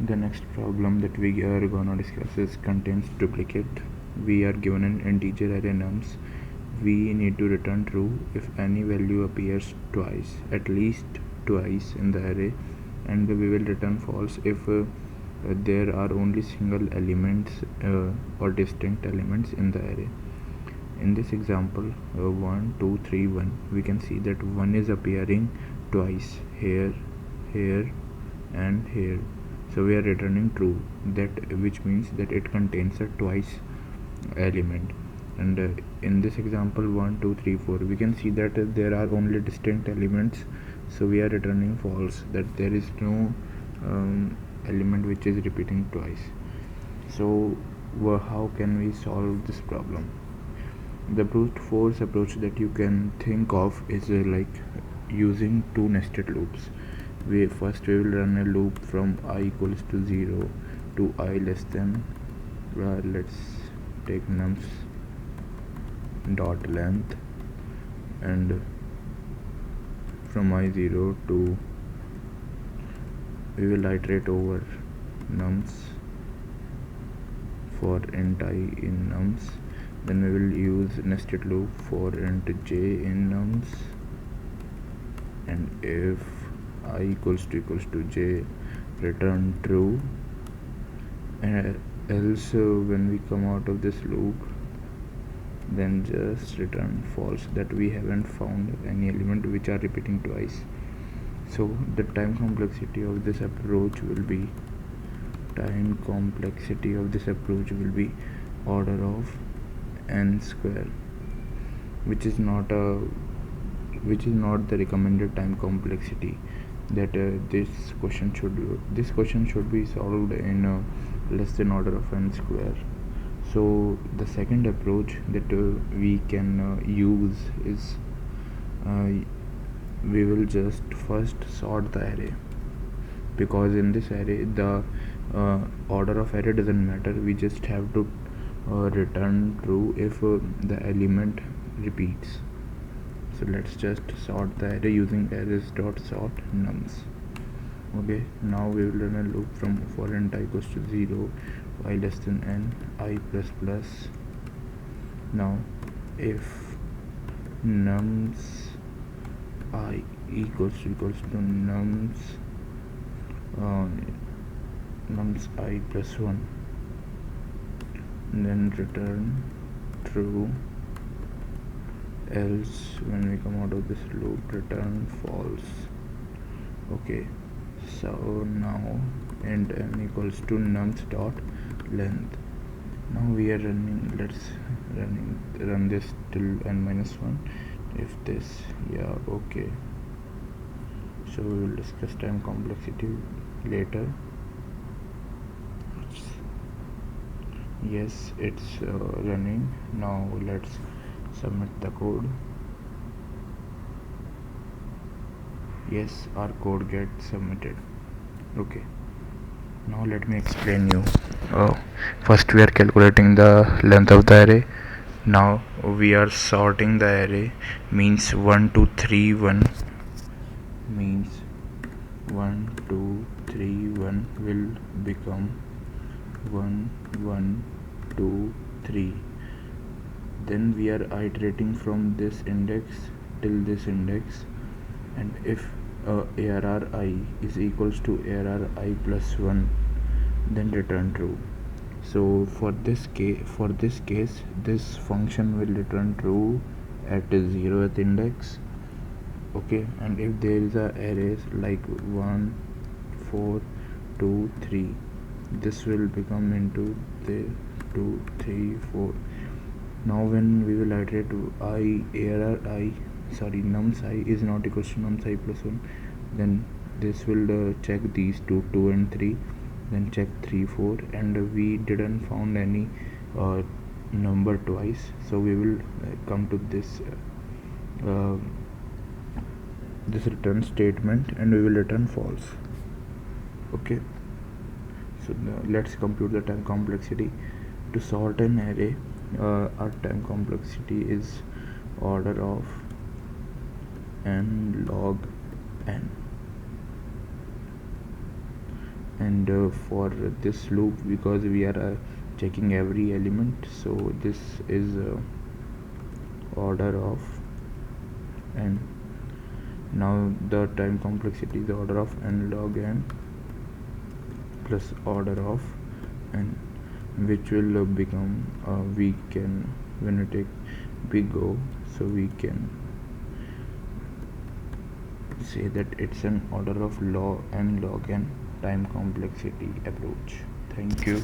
The next problem that we are gonna discuss is contains duplicate. We are given an integer array nums. We need to return true if any value appears twice, at least twice in the array, and we will return false if there are only single elements or distinct elements in the array. In this example, 1 2 3 1, we can see that 1 is appearing twice here, here, and here. So we are returning true, that which means that it contains a twice element. And in this example 1 2 3 4, we can see that there are only distinct elements, so we are returning false, that there is no element which is repeating twice. So how can we solve this problem? The brute force approach that you can think of is like using two nested loops. We will run a loop from I equals to 0 to I less than let's take nums dot length, and from I0 to we will iterate over nums for int I in nums. Then we will use nested loop for int j in nums, and if I equals to j, return true, and else when we come out of this loop, then just return false, that we haven't found any element which are repeating twice. So the time complexity of this approach will be order of n square, which is not the recommended time complexity that this question should be solved in less than order of n square. So the second approach that we can use is we will just first sort the array, because in this array the order of array doesn't matter. We just have to return true if the element repeats. So let's just sort the array using arrays.sort nums. Okay, now we will run a loop from for int I equals to 0, I less than n, I plus plus. Now if nums I equals to nums I plus 1, then return true, else when we come out of this loop, return false. Okay, so now int n equals to nums dot length. Now we are running, let's run this till n minus 1. If this, yeah, okay, so we will discuss time complexity later. Yes, it's running. Now let's submit the code. Yes, our code gets submitted. Okay, now let me explain you. First we are calculating the length of the array. Now we are sorting the array, means 1 2 3 1 means 1 2 3 1 will become 1 1 2 3. Then we are iterating from this index till this index, and if arri is equals to arri plus 1, then return true. So for this case this function will return true at 0th index. Okay, and if there is a arrays like 1 4 2 3, this will become into the 2 3 4. Now when we will iterate nums I is not equals to nums I plus 1, then this will check these 2 and 3, then check 3 4, and we didn't found any number twice, so we will come to this return statement, and we will return false. Okay, so now let's compute the time complexity. To sort an array, our time complexity is order of n log n. and for this loop, because we are checking every element, so this is order of n. Now the time complexity is order of n log n plus order of n, which will become we can, when we take big O, so we can say that it's an order of n log n time complexity approach. Thank you.